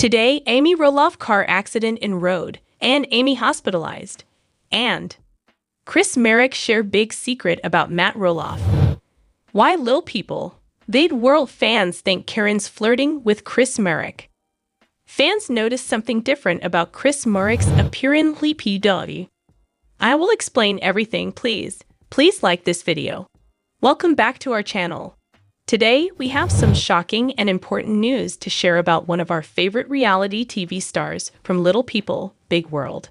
Today, Amy Roloff car accident in road, and Amy hospitalized. And Chris Merrick share big secret about Matt Roloff. Why Lil People? They'd world fans think Caryn's flirting with Chris Merrick. Fans noticed something different about Chris Merrick's appearance in Lpbw. I will explain everything, please. Please like this video. Welcome back to our channel. Today, we have some shocking and important news to share about one of our favorite reality TV stars from Little People, Big World.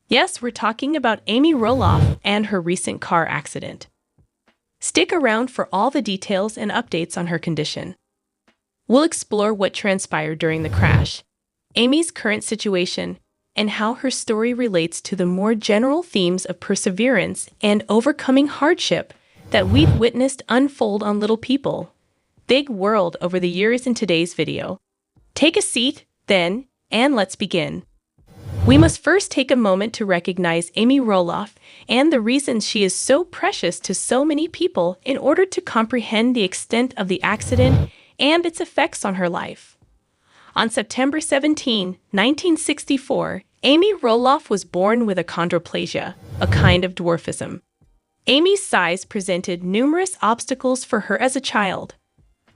Yes, we're talking about Amy Roloff and her recent car accident. Stick around for all the details and updates on her condition. We'll explore what transpired during the crash, Amy's current situation, and how her story relates to the more general themes of perseverance and overcoming hardship that we've witnessed unfold on Little People, Big World over the years in today's video. Take a seat, then, and let's begin. We must first take a moment to recognize Amy Roloff and the reasons she is so precious to so many people in order to comprehend the extent of the accident and its effects on her life. On September 17, 1964, Amy Roloff was born with achondroplasia, a kind of dwarfism. Amy's size presented numerous obstacles for her as a child,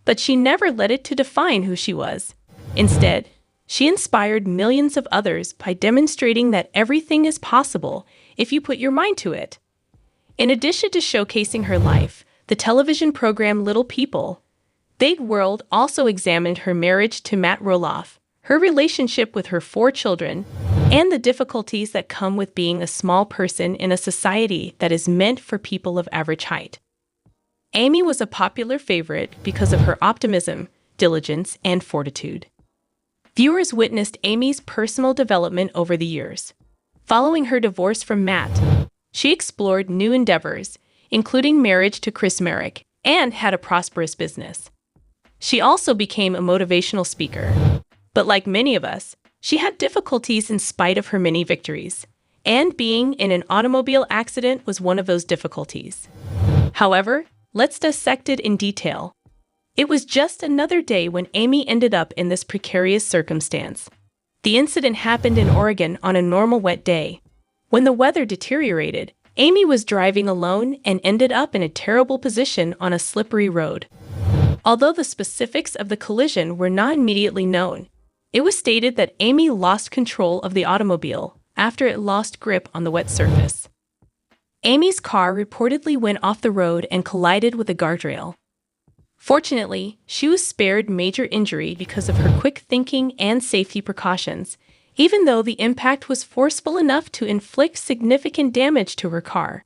but she never let it to define who she was. Instead, she inspired millions of others by demonstrating that everything is possible if you put your mind to it. In addition to showcasing her life, the television program Little People, Big World also examined her marriage to Matt Roloff, her relationship with her 4 children, and the difficulties that come with being a small person in a society that is meant for people of average height. Amy was a popular favorite because of her optimism, diligence, and fortitude. Viewers witnessed Amy's personal development over the years. Following her divorce from Matt, she explored new endeavors, including marriage to Chris Merrick, and had a prosperous business. She also became a motivational speaker. But like many of us, she had difficulties in spite of her many victories, and being in an automobile accident was one of those difficulties. However, let's dissect it in detail. It was just another day when Amy ended up in this precarious circumstance. The incident happened in Oregon on a normal wet day. When the weather deteriorated, Amy was driving alone and ended up in a terrible position on a slippery road. Although the specifics of the collision were not immediately known, it was stated that Amy lost control of the automobile after it lost grip on the wet surface. Amy's car reportedly went off the road and collided with a guardrail. Fortunately, she was spared major injury because of her quick thinking and safety precautions, even though the impact was forceful enough to inflict significant damage to her car.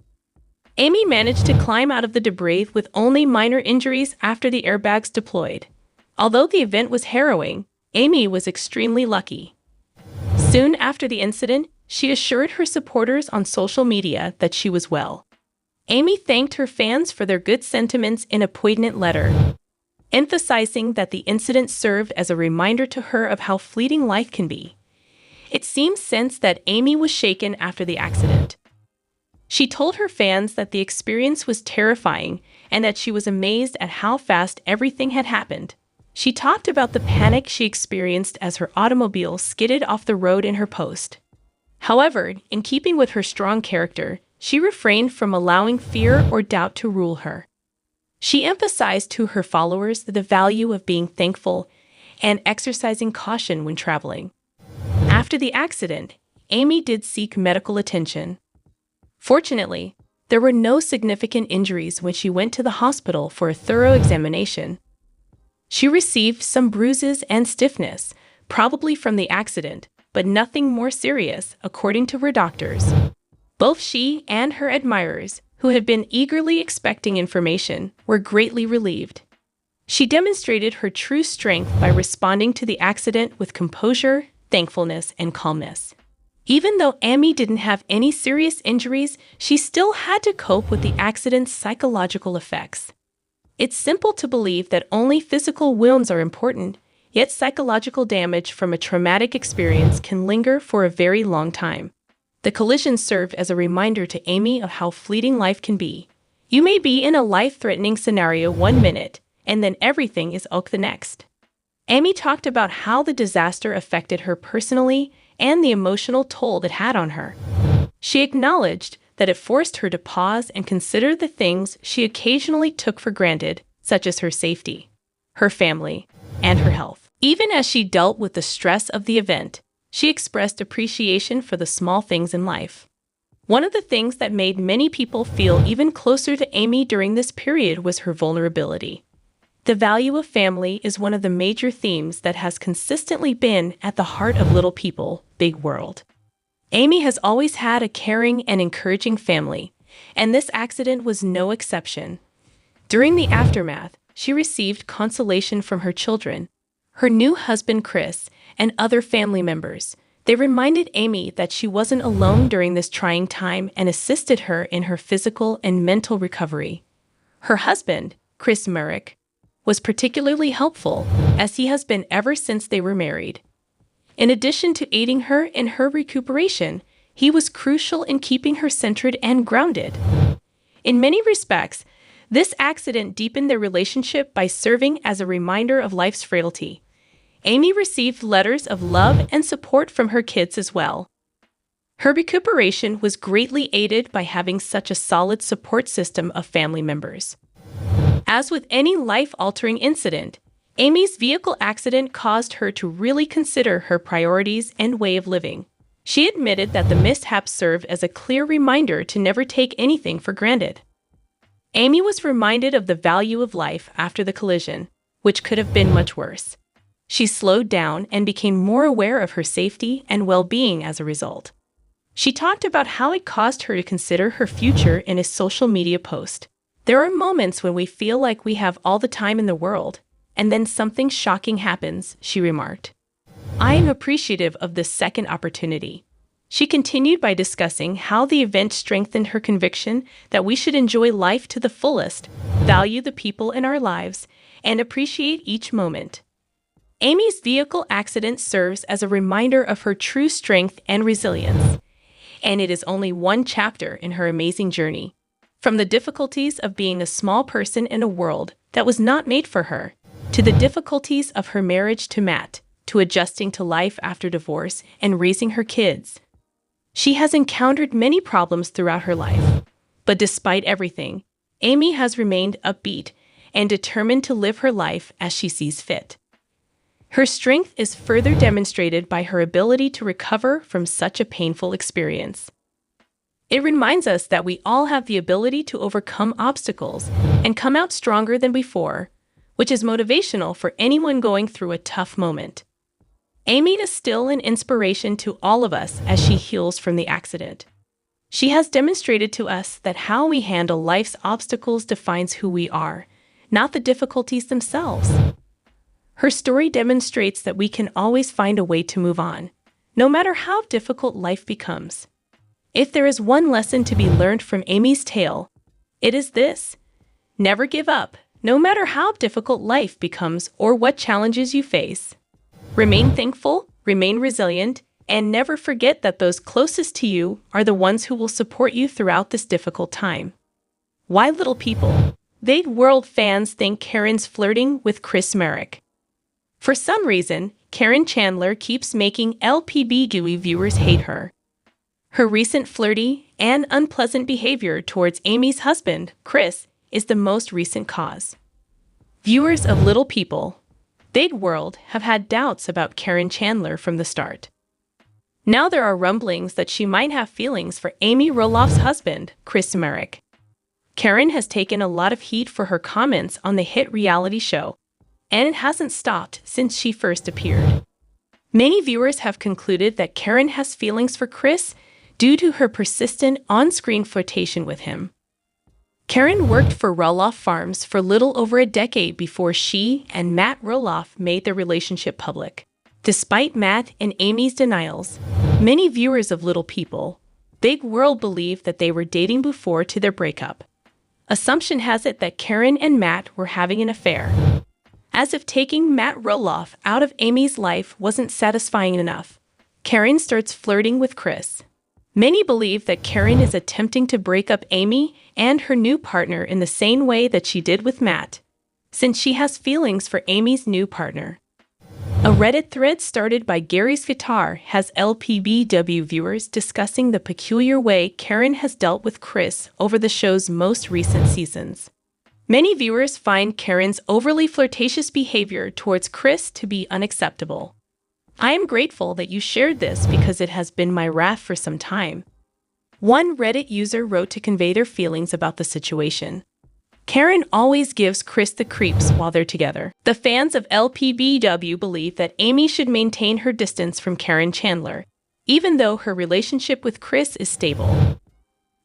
Amy managed to climb out of the debris with only minor injuries after the airbags deployed. Although the event was harrowing, Amy was extremely lucky. Soon after the incident, she assured her supporters on social media that she was well. Amy thanked her fans for their good sentiments in a poignant letter, emphasizing that the incident served as a reminder to her of how fleeting life can be. It seems since that Amy was shaken after the accident. She told her fans that the experience was terrifying and that she was amazed at how fast everything had happened. She talked about the panic she experienced as her automobile skidded off the road in her post. However, in keeping with her strong character, she refrained from allowing fear or doubt to rule her. She emphasized to her followers the value of being thankful and exercising caution when traveling. After the accident, Amy did seek medical attention. Fortunately, there were no significant injuries when she went to the hospital for a thorough examination. She received some bruises and stiffness, probably from the accident, but nothing more serious, according to her doctors. Both she and her admirers, who had been eagerly expecting information, were greatly relieved. She demonstrated her true strength by responding to the accident with composure, thankfulness, and calmness. Even though Amy didn't have any serious injuries, she still had to cope with the accident's psychological effects. It's simple to believe that only physical wounds are important, yet psychological damage from a traumatic experience can linger for a very long time. The collision served as a reminder to Amy of how fleeting life can be. You may be in a life-threatening scenario one minute, and then everything is ok the next. Amy talked about how the disaster affected her personally and the emotional toll it had on her. She acknowledged that it forced her to pause and consider the things she occasionally took for granted, such as her safety, her family, and her health. Even as she dealt with the stress of the event, she expressed appreciation for the small things in life. One of the things that made many people feel even closer to Amy during this period was her vulnerability. The value of family is one of the major themes that has consistently been at the heart of Little People, Big World. Amy has always had a caring and encouraging family, and this accident was no exception. During the aftermath, she received consolation from her children, her new husband Chris, and other family members. They reminded Amy that she wasn't alone during this trying time and assisted her in her physical and mental recovery. Her husband, Chris Merrick, was particularly helpful, as he has been ever since they were married. In addition to aiding her in her recuperation, he was crucial in keeping her centered and grounded. In many respects, this accident deepened their relationship by serving as a reminder of life's frailty. Amy received letters of love and support from her kids as well. Her recuperation was greatly aided by having such a solid support system of family members. As with any life-altering incident, Amy's vehicle accident caused her to really consider her priorities and way of living. She admitted that the mishap served as a clear reminder to never take anything for granted. Amy was reminded of the value of life after the collision, which could have been much worse. She slowed down and became more aware of her safety and well-being as a result. She talked about how it caused her to consider her future in a social media post. There are moments when we feel like we have all the time in the world, and then something shocking happens, she remarked. I am appreciative of this second opportunity. She continued by discussing how the event strengthened her conviction that we should enjoy life to the fullest, value the people in our lives, and appreciate each moment. Amy's vehicle accident serves as a reminder of her true strength and resilience, and it is only one chapter in her amazing journey. From the difficulties of being a small person in a world that was not made for her, to the difficulties of her marriage to Matt, to adjusting to life after divorce and raising her kids. She has encountered many problems throughout her life, but despite everything, Amy has remained upbeat and determined to live her life as she sees fit. Her strength is further demonstrated by her ability to recover from such a painful experience. It reminds us that we all have the ability to overcome obstacles and come out stronger than before, which is motivational for anyone going through a tough moment. Amy is still an inspiration to all of us as she heals from the accident. She has demonstrated to us that how we handle life's obstacles defines who we are, not the difficulties themselves. Her story demonstrates that we can always find a way to move on, no matter how difficult life becomes. If there is one lesson to be learned from Amy's tale, it is this: never give up, no matter how difficult life becomes or what challenges you face. Remain thankful, remain resilient, and never forget that those closest to you are the ones who will support you throughout this difficult time. Why Little People? Big World fans think Caryn's flirting with Chris Merrick. For some reason, Caryn Chandler keeps making Lpbw viewers hate her. Her recent flirty and unpleasant behavior towards Amy's husband, Chris, is the most recent cause. Viewers of Little People, Big World have had doubts about Caryn Chandler from the start. Now there are rumblings that she might have feelings for Amy Roloff's husband, Chris Merrick. Caryn has taken a lot of heat for her comments on the hit reality show, and it hasn't stopped since she first appeared. Many viewers have concluded that Caryn has feelings for Chris due to her persistent on-screen flirtation with him. Caryn worked for Roloff Farms for little over a decade before she and Matt Roloff made their relationship public. Despite Matt and Amy's denials, many viewers of Little People, Big World believe that they were dating before to their breakup. Assumption has it that Caryn and Matt were having an affair. As if taking Matt Roloff out of Amy's life wasn't satisfying enough, Caryn starts flirting with Chris. Many believe that Caryn is attempting to break up Amy and her new partner in the same way that she did with Matt, since she has feelings for Amy's new partner. A Reddit thread started by Gary's Guitar has Lpbw viewers discussing the peculiar way Caryn has dealt with Chris over the show's most recent seasons. Many viewers find Caryn's overly flirtatious behavior towards Chris to be unacceptable. I am grateful that you shared this because it has been my wrath for some time. One Reddit user wrote to convey their feelings about the situation. Caryn always gives Chris the creeps while they're together. The fans of Lpbw believe that Amy should maintain her distance from Caryn Chandler, even though her relationship with Chris is stable.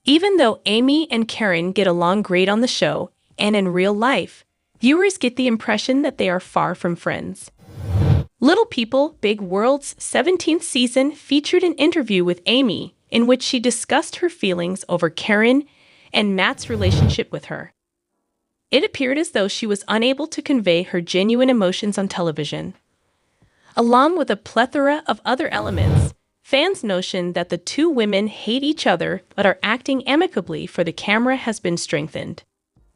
Even though Amy and Caryn get along great on the show and in real life, viewers get the impression that they are far from friends. Little People, Big World's 17th season featured an interview with Amy in which she discussed her feelings over Caryn and Matt's relationship with her. It appeared as though she was unable to convey her genuine emotions on television. Along with a plethora of other elements, fans' notion that the two women hate each other but are acting amicably for the camera has been strengthened.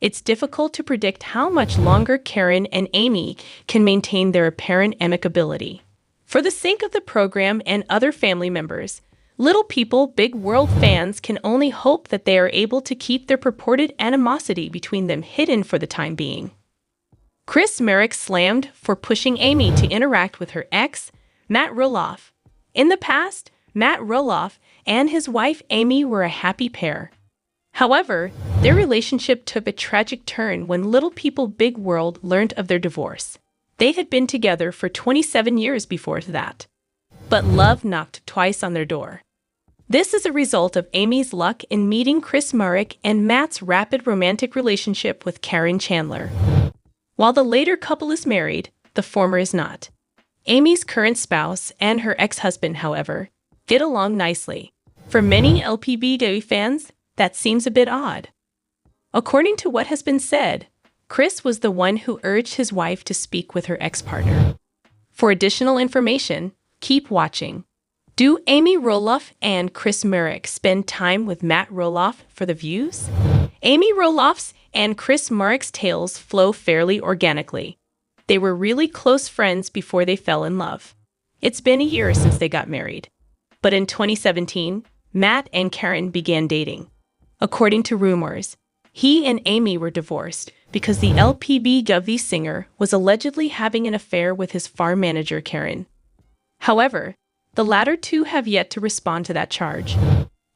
It's difficult to predict how much longer Caryn and Amy can maintain their apparent amicability. For the sake of the program and other family members, Little People, Big World fans can only hope that they are able to keep their purported animosity between them hidden for the time being. Chris Marek slammed for pushing Amy to interact with her ex, Matt Roloff. In the past, Matt Roloff and his wife Amy were a happy pair. However, their relationship took a tragic turn when Little People, Big World learned of their divorce. They had been together for 27 years before that. But love knocked twice on their door. This is a result of Amy's luck in meeting Chris Marek and Matt's rapid romantic relationship with Caryn Chandler. While the later couple is married, the former is not. Amy's current spouse and her ex-husband, however, get along nicely. For many Lpbw fans, that seems a bit odd. According to what has been said, Chris was the one who urged his wife to speak with her ex-partner. For additional information, keep watching. Do Amy Roloff and Chris Marek spend time with Matt Roloff for the views? Amy Roloff's and Chris Marek's tales flow fairly organically. They were really close friends before they fell in love. It's been a year since they got married. But in 2017, Matt and Caryn began dating. According to rumors, he and Amy were divorced because the Lpbw singer was allegedly having an affair with his farm manager, Caryn. However, the latter two have yet to respond to that charge.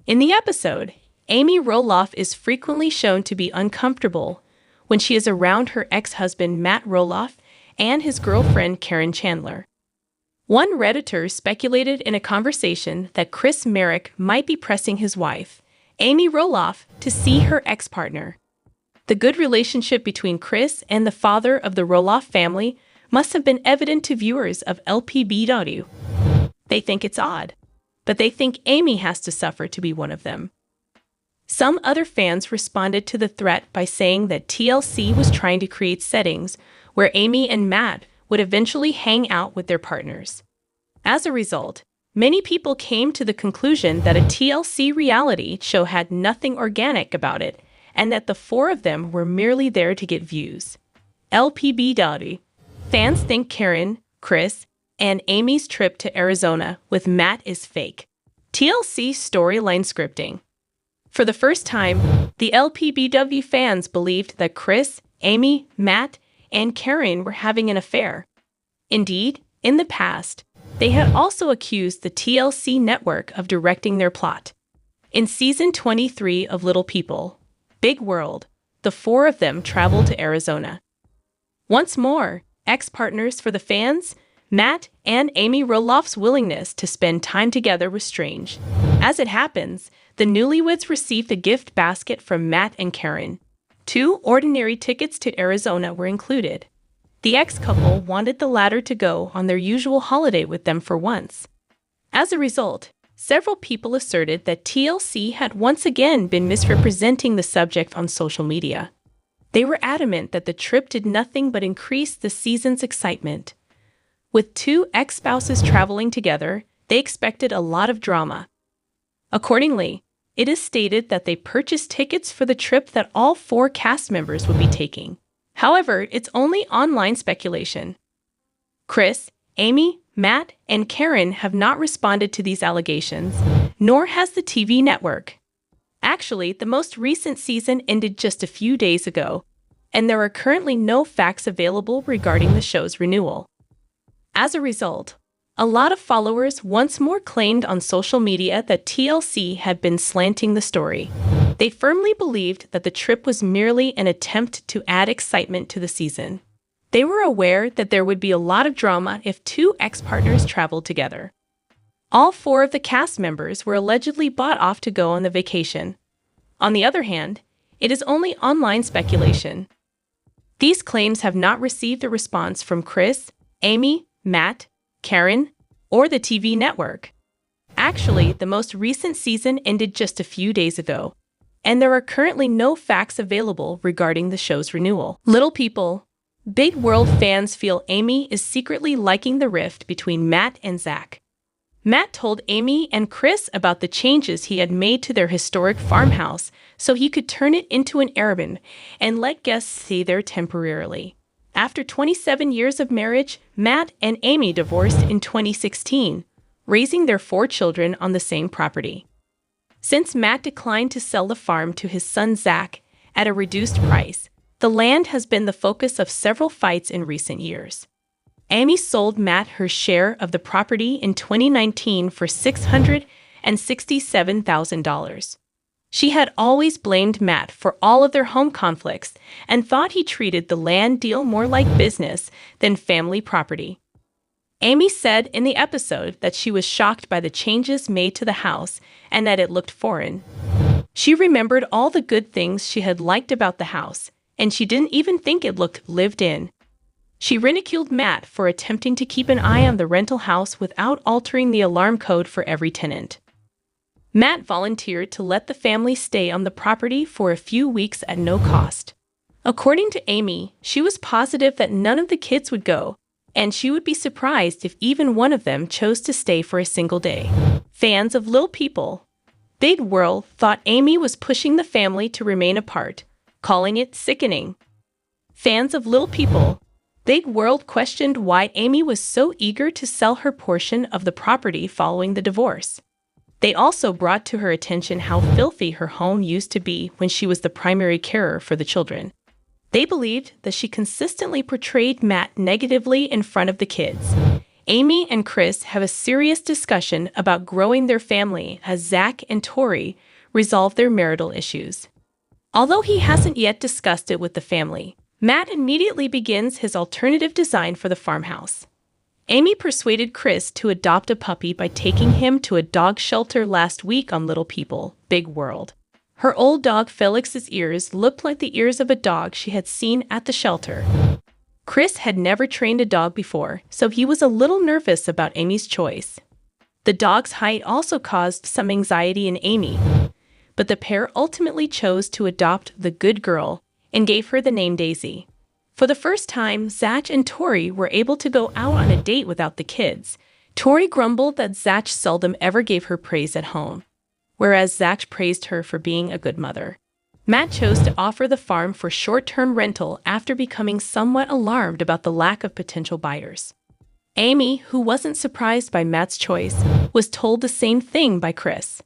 In the episode, Amy Roloff is frequently shown to be uncomfortable when she is around her ex-husband Matt Roloff and his girlfriend Caryn Chandler. One Redditor speculated in a conversation that Chris Marek might be pressing his wife, Amy Roloff, to see her ex-partner. The good relationship between Chris and the father of the Roloff family must have been evident to viewers of Lpbw. They think it's odd, but they think Amy has to suffer to be one of them. Some other fans responded to the threat by saying that TLC was trying to create settings where Amy and Matt would eventually hang out with their partners. As a result, many people came to the conclusion that a TLC reality show had nothing organic about it and that the four of them were merely there to get views. Lpbw fans think Caryn, Chris, and Amy's trip to Arizona with Matt is fake. TLC storyline scripting. For the first time, the Lpbw fans believed that Chris, Amy, Matt, and Caryn were having an affair. Indeed, in the past, they had also accused the TLC network of directing their plot. In season 23 of Little People, Big World, the four of them traveled to Arizona. Once more, ex-partners for the fans, Matt and Amy Roloff's willingness to spend time together was strange. As it happens, the newlyweds received a gift basket from Matt and Caryn. 2 ordinary tickets to Arizona were included. The ex-couple wanted the latter to go on their usual holiday with them for once. As a result, several people asserted that TLC had once again been misrepresenting the subject on social media. They were adamant that the trip did nothing but increase the season's excitement. With 2 ex-spouses traveling together, they expected a lot of drama. Accordingly, it is stated that they purchased tickets for the trip that all 4 cast members would be taking. However, it's only online speculation. Chris, Amy, Matt, and Caryn have not responded to these allegations, nor has the TV network. Actually, the most recent season ended just a few days ago, and there are currently no facts available regarding the show's renewal. As a result, a lot of followers once more claimed on social media that TLC had been slanting the story. They firmly believed that the trip was merely an attempt to add excitement to the season. They were aware that there would be a lot of drama if two ex-partners traveled together. All four of the cast members were allegedly bought off to go on the vacation. On the other hand, it is only online speculation. These claims have not received a response from Chris, Amy, Matt, Caryn, or the TV network. Actually, the most recent season ended just a few days ago, and there are currently no facts available regarding the show's renewal. Little people, Big World fans feel Amy is secretly liking the rift between Matt and Zach. Matt told Amy and Chris about the changes he had made to their historic farmhouse so he could turn it into an Airbnb and let guests stay there temporarily. After 27 years of marriage, Matt and Amy divorced in 2016, raising their 4 children on the same property. Since Matt declined to sell the farm to his son Zach at a reduced price, the land has been the focus of several fights in recent years. Amy sold Matt her share of the property in 2019 for $667,000. She had always blamed Matt for all of their home conflicts and thought he treated the land deal more like business than family property. Amy said in the episode that she was shocked by the changes made to the house and that it looked foreign. She remembered all the good things she had liked about the house, and she didn't even think it looked lived in. She ridiculed Matt for attempting to keep an eye on the rental house without altering the alarm code for every tenant. Matt volunteered to let the family stay on the property for a few weeks at no cost. According to Amy, she was positive that none of the kids would go, and she would be surprised if even one of them chose to stay for a single day. Fans of Little People, Big World thought Amy was pushing the family to remain apart, calling it sickening. Fans of Little People, Big World questioned why Amy was so eager to sell her portion of the property following the divorce. They also brought to her attention how filthy her home used to be when she was the primary carer for the children. They believed that she consistently portrayed Matt negatively in front of the kids. Amy and Chris have a serious discussion about growing their family as Zach and Tori resolve their marital issues. Although he hasn't yet discussed it with the family, Matt immediately begins his alternative design for the farmhouse. Amy persuaded Chris to adopt a puppy by taking him to a dog shelter last week on Little People, Big World. Her old dog Felix's ears looked like the ears of a dog she had seen at the shelter. Chris had never trained a dog before, so he was a little nervous about Amy's choice. The dog's height also caused some anxiety in Amy, but the pair ultimately chose to adopt the good girl and gave her the name Daisy. For the first time, Zach and Tori were able to go out on a date without the kids. Tori grumbled that Zach seldom ever gave her praise at home, whereas Zach praised her for being a good mother. Matt chose to offer the farm for short-term rental after becoming somewhat alarmed about the lack of potential buyers. Amy, who wasn't surprised by Matt's choice, was told the same thing by Chris.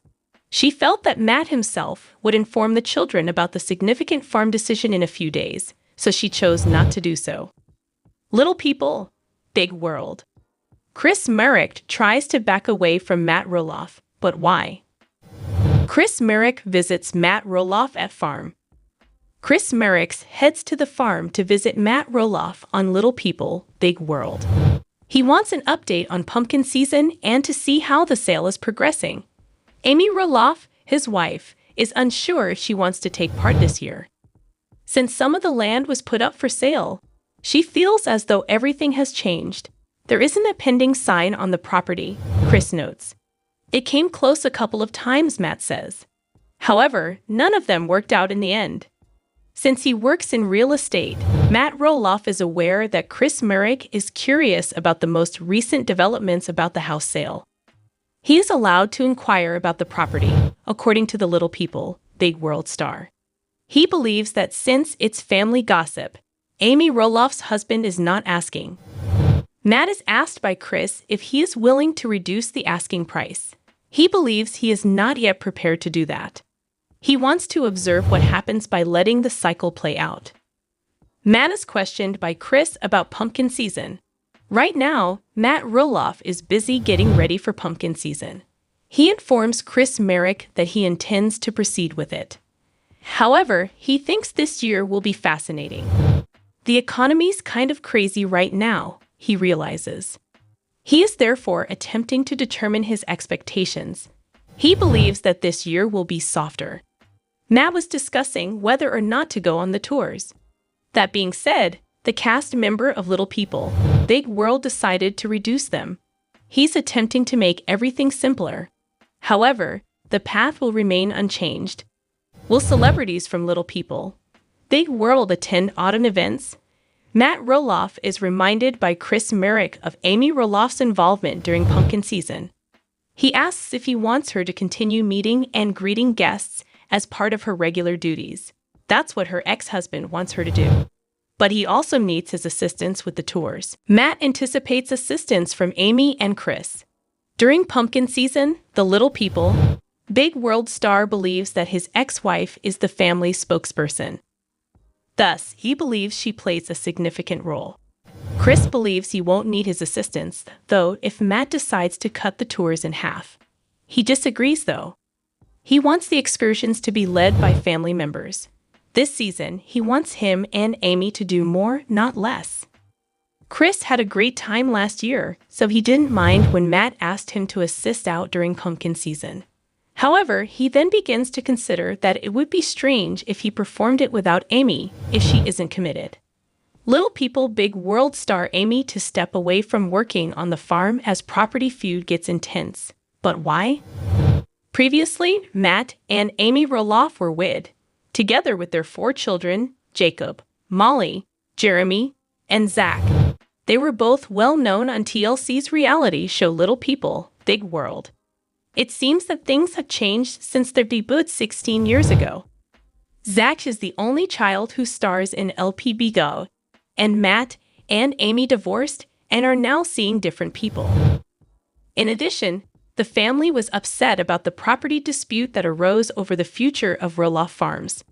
She felt that Matt himself would inform the children about the significant farm decision in a few days, so she chose not to do so. Little People, Big World. Chris Merrick tries to back away from Matt Roloff, but why? Chris Merrick visits Matt Roloff at farm. Chris Merrick heads to the farm to visit Matt Roloff on Little People, Big World. He wants an update on pumpkin season and to see how the sale is progressing. Amy Roloff, his wife, is unsure if she wants to take part this year. Since some of the land was put up for sale, she feels as though everything has changed. There isn't a pending sign on the property, Chris notes. It came close a couple of times, Matt says. However, none of them worked out in the end. Since he works in real estate, Matt Roloff is aware that Chris Merrick is curious about the most recent developments about the house sale. He is allowed to inquire about the property, according to the Little People, Big World star. He believes that since it's family gossip, Amy Roloff's husband is not asking. Matt is asked by Chris if he is willing to reduce the asking price. He believes he is not yet prepared to do that. He wants to observe what happens by letting the cycle play out. Matt is questioned by Chris about pumpkin season. Right now, Matt Roloff is busy getting ready for pumpkin season. He informs Chris Merrick that he intends to proceed with it. However, he thinks this year will be fascinating. The economy's kind of crazy right now, he realizes. He is therefore attempting to determine his expectations. He believes that this year will be softer. Matt was discussing whether or not to go on the tours. That being said, the cast member of Little People, Big World decided to reduce them. He's attempting to make everything simpler. However, the path will remain unchanged. Will celebrities from Little People, Big World attend autumn events? Matt Roloff is reminded by Chris Merrick of Amy Roloff's involvement during pumpkin season. He asks if he wants her to continue meeting and greeting guests as part of her regular duties. That's what her ex-husband wants her to do. But he also needs his assistance with the tours. Matt anticipates assistance from Amy and Chris. During pumpkin season, the Little People, Big World star believes that his ex-wife is the family's spokesperson. Thus, he believes she plays a significant role. Chris believes he won't need his assistance, though, if Matt decides to cut the tours in half. He disagrees, though. He wants the excursions to be led by family members. This season, he wants him and Amy to do more, not less. Chris had a great time last year, so he didn't mind when Matt asked him to assist out during pumpkin season. However, he then begins to consider that it would be strange if he performed it without Amy, if she isn't committed. Little People Big World star Amy to step away from working on the farm as property feud gets intense. But why? Previously, Matt and Amy Roloff were wed, together with their 4 children, Jacob, Molly, Jeremy, and Zach. They were both well known on TLC's reality show Little People, Big World. It seems that things have changed since their debut 16 years ago. Zach is the only child who stars in Lpbw, and Matt and Amy divorced and are now seeing different people. In addition, the family was upset about the property dispute that arose over the future of Roloff Farms.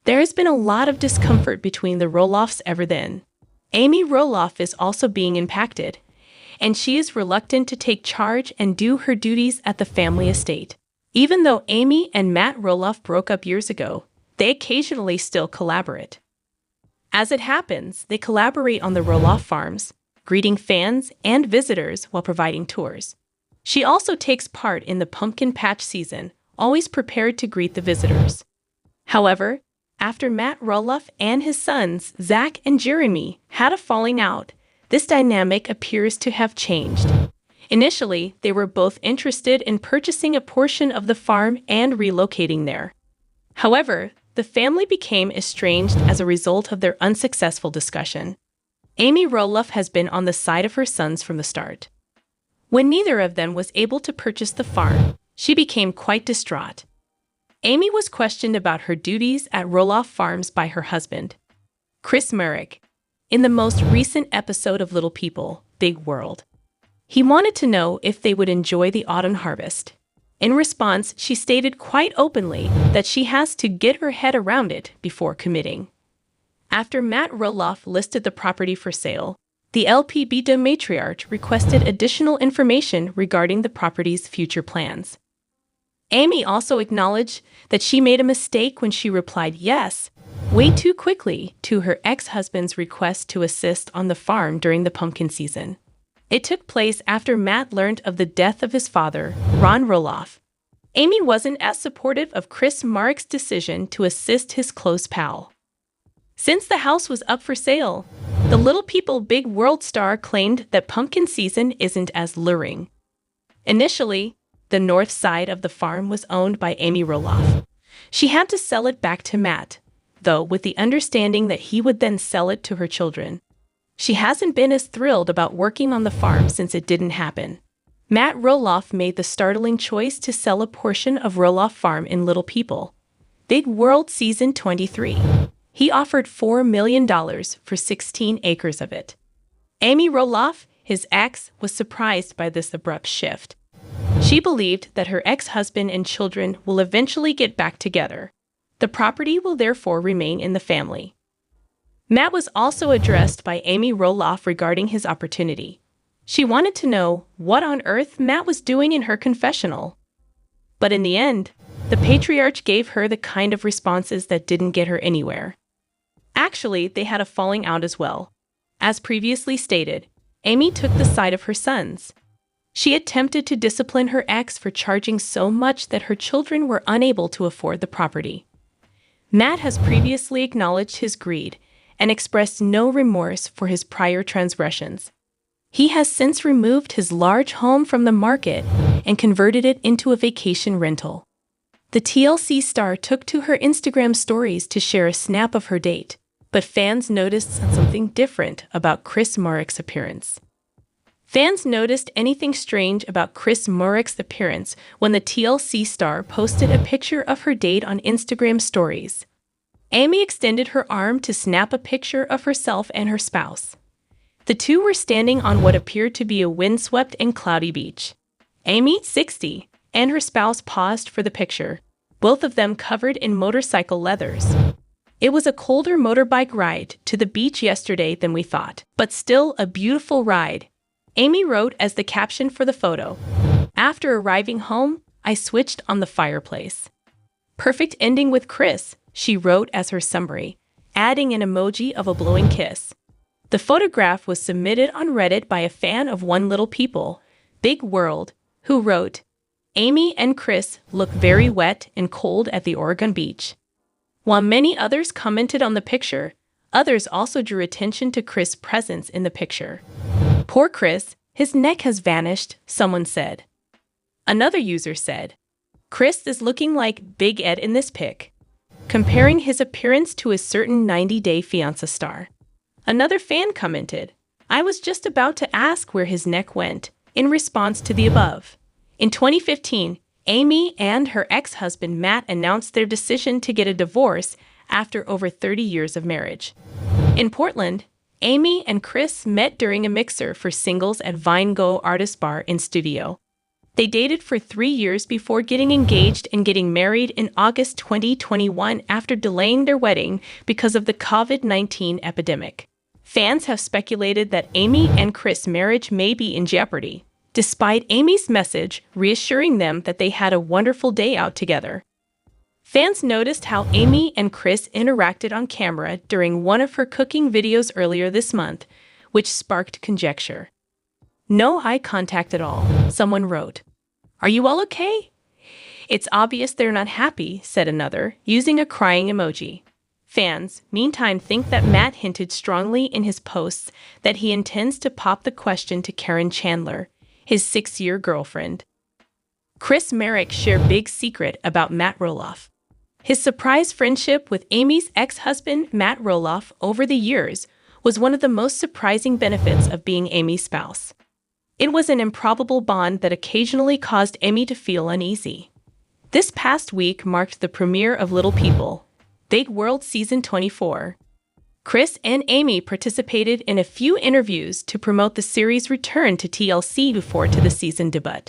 There has been a lot of discomfort between the Roloffs ever then. Amy Roloff is also being impacted, and she is reluctant to take charge and do her duties at the family estate. Even though Amy and Matt Roloff broke up years ago, they occasionally still collaborate. As it happens, they collaborate on the Roloff Farms, greeting fans and visitors while providing tours. She also takes part in the pumpkin patch season, always prepared to greet the visitors. However, after Matt Roloff and his sons, Zach and Jeremy, had a falling out, this dynamic appears to have changed. Initially, they were both interested in purchasing a portion of the farm and relocating there. However, the family became estranged as a result of their unsuccessful discussion. Amy Roloff has been on the side of her sons from the start. When neither of them was able to purchase the farm, she became quite distraught. Amy was questioned about her duties at Roloff Farms by her husband, Chris Merrick, in the most recent episode of Little People, Big World. He wanted to know if they would enjoy the autumn harvest. In response, she stated quite openly that she has to get her head around it before committing. After Matt Roloff listed the property for sale, the Lpbw matriarch requested additional information regarding the property's future plans. Amy also acknowledged that she made a mistake when she replied yes, way too quickly, to her ex-husband's request to assist on the farm during the pumpkin season. It took place after Matt learned of the death of his father, Ron Roloff. Amy wasn't as supportive of Chris Merrick's decision to assist his close pal. Since the house was up for sale, the Little People Big World star claimed that pumpkin season isn't as luring. Initially, the north side of the farm was owned by Amy Roloff. She had to sell it back to Matt, though with the understanding that he would then sell it to her children. She hasn't been as thrilled about working on the farm since it didn't happen. Matt Roloff made the startling choice to sell a portion of Roloff Farm in Little People, Big World Season 23. He offered $4 million for 16 acres of it. Amy Roloff his ex, was surprised by this abrupt shift. She believed that her ex-husband and children will eventually get back together. The property will therefore remain in the family. Matt was also addressed by Amy Roloff regarding his opportunity. She wanted to know what on earth Matt was doing in her confessional. But in the end, the patriarch gave her the kind of responses that didn't get her anywhere. Actually, they had a falling out as well. As previously stated, Amy took the side of her sons. She attempted to discipline her ex for charging so much that her children were unable to afford the property. Matt has previously acknowledged his greed and expressed no remorse for his prior transgressions. He has since removed his large home from the market and converted it into a vacation rental. The TLC star took to her Instagram stories to share a snap of her date, but fans noticed something different about Chris Marek's appearance. Fans noticed anything strange about Chris Marek's appearance when the TLC star posted a picture of her date on Instagram stories. Amy extended her arm to snap a picture of herself and her spouse. The two were standing on what appeared to be a windswept and cloudy beach. Amy, 60, and her spouse paused for the picture, both of them covered in motorcycle leathers. It was a colder motorbike ride to the beach yesterday than we thought, but still a beautiful ride, Amy wrote as the caption for the photo. After arriving home, I switched on the fireplace. Perfect ending with Chris, she wrote as her summary, adding an emoji of a blowing kiss. The photograph was submitted on Reddit by a fan of One Little People, Big World, who wrote, Amy and Chris look very wet and cold at the Oregon beach. While many others commented on the picture, others also drew attention to Chris' presence in the picture. Poor Chris, his neck has vanished, someone said. Another user said, Chris is looking like Big Ed in this pic, comparing his appearance to a certain 90-Day Fiancé star. Another fan commented, I was just about to ask where his neck went, in response to the above. In 2015, Amy and her ex-husband Matt announced their decision to get a divorce after over 30 years of marriage. In Portland, Amy and Chris met during a mixer for singles at Vine Go Artist Bar in Studio. They dated for 3 years before getting engaged and getting married in August 2021 after delaying their wedding because of the COVID-19 epidemic. Fans have speculated that Amy and Chris' marriage may be in jeopardy, despite Amy's message reassuring them that they had a wonderful day out together. Fans noticed how Amy and Chris interacted on camera during one of her cooking videos earlier this month, which sparked conjecture. No eye contact at all, someone wrote. Are you all okay? It's obvious they're not happy, said another, using a crying emoji. Fans, meantime, think that Matt hinted strongly in his posts that he intends to pop the question to Caryn Chandler, his 6-year girlfriend. Chris Marek shared big secret about Matt Roloff. His surprise friendship with Amy's ex-husband, Matt Roloff, over the years was one of the most surprising benefits of being Amy's spouse. It was an improbable bond that occasionally caused Amy to feel uneasy. This past week marked the premiere of Little People, Big World Season 24. Chris and Amy participated in a few interviews to promote the series' return to TLC before the season debut.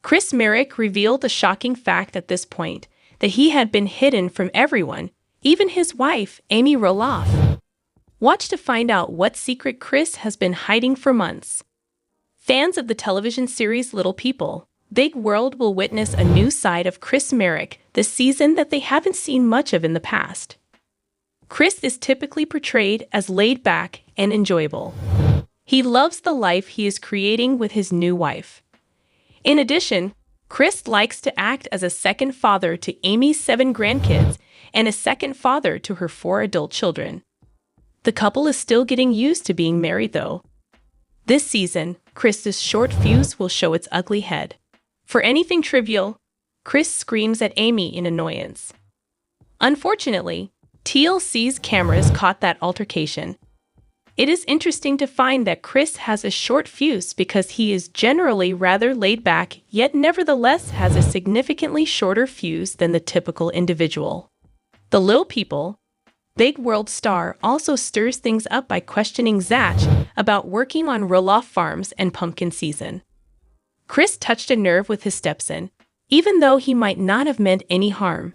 Chris Marek revealed a shocking fact at this point, that he had been hidden from everyone, even his wife, Amy Roloff. Watch to find out what secret Chris has been hiding for months. Fans of the television series Little People, Big World will witness a new side of Chris Marek this season that they haven't seen much of in the past. Chris is typically portrayed as laid back and enjoyable. He loves the life he is creating with his new wife. In addition, Chris likes to act as a second father to Amy's 7 grandkids and a second father to her 4 adult children. The couple is still getting used to being married, though. This season, Chris's short fuse will show its ugly head. For anything trivial, Chris screams at Amy in annoyance. Unfortunately, TLC's cameras caught that altercation. It is interesting to find that Chris has a short fuse because he is generally rather laid back, yet nevertheless has a significantly shorter fuse than the typical individual. The Lil People, Big World star also stirs things up by questioning Zach about working on Roloff Farms and pumpkin season. Chris touched a nerve with his stepson, even though he might not have meant any harm.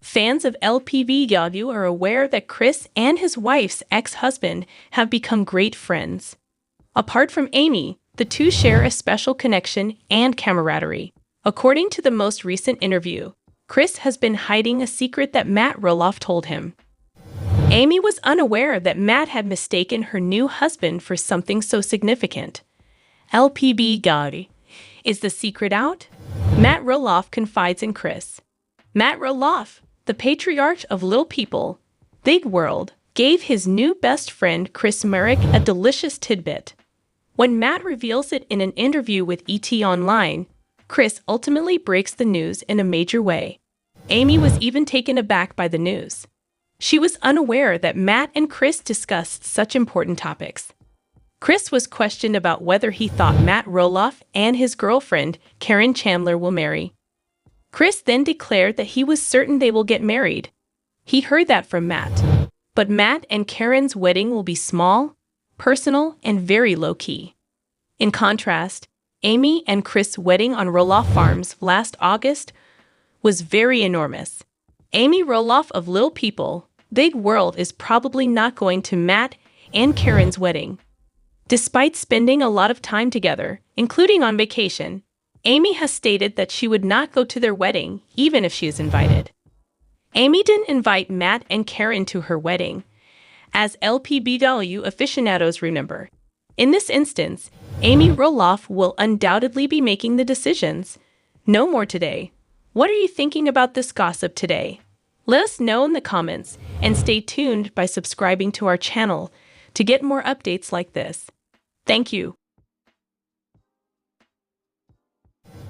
Fans of Lpbw are aware that Chris and his wife's ex-husband have become great friends. Apart from Amy, the two share a special connection and camaraderie. According to the most recent interview, Chris has been hiding a secret that Matt Roloff told him. Amy was unaware that Matt had mistaken her new husband for something so significant. Lpbw. Is the secret out? Matt Roloff confides in Chris. Matt Roloff, the patriarch of Little People, Big World, gave his new best friend Chris Merrick a delicious tidbit. When Matt reveals it in an interview with ET Online, Chris ultimately breaks the news in a major way. Amy was even taken aback by the news. She was unaware that Matt and Chris discussed such important topics. Chris was questioned about whether he thought Matt Roloff and his girlfriend, Caryn Chandler, will marry. Chris then declared that he was certain they will get married. He heard that from Matt. But Matt and Caryn's wedding will be small, personal, and very low-key. In contrast, Amy and Chris' wedding on Roloff Farms last August was very enormous. Amy Roloff of Little People, Big World is probably not going to Matt and Caryn's wedding. Despite spending a lot of time together, including on vacation, Amy has stated that she would not go to their wedding even if she is invited. Amy didn't invite Matt and Caryn to her wedding, as Lpbw aficionados remember. In this instance, Amy Roloff will undoubtedly be making the decisions. No more today. What are you thinking about this gossip today? Let us know in the comments and stay tuned by subscribing to our channel to get more updates like this. Thank you.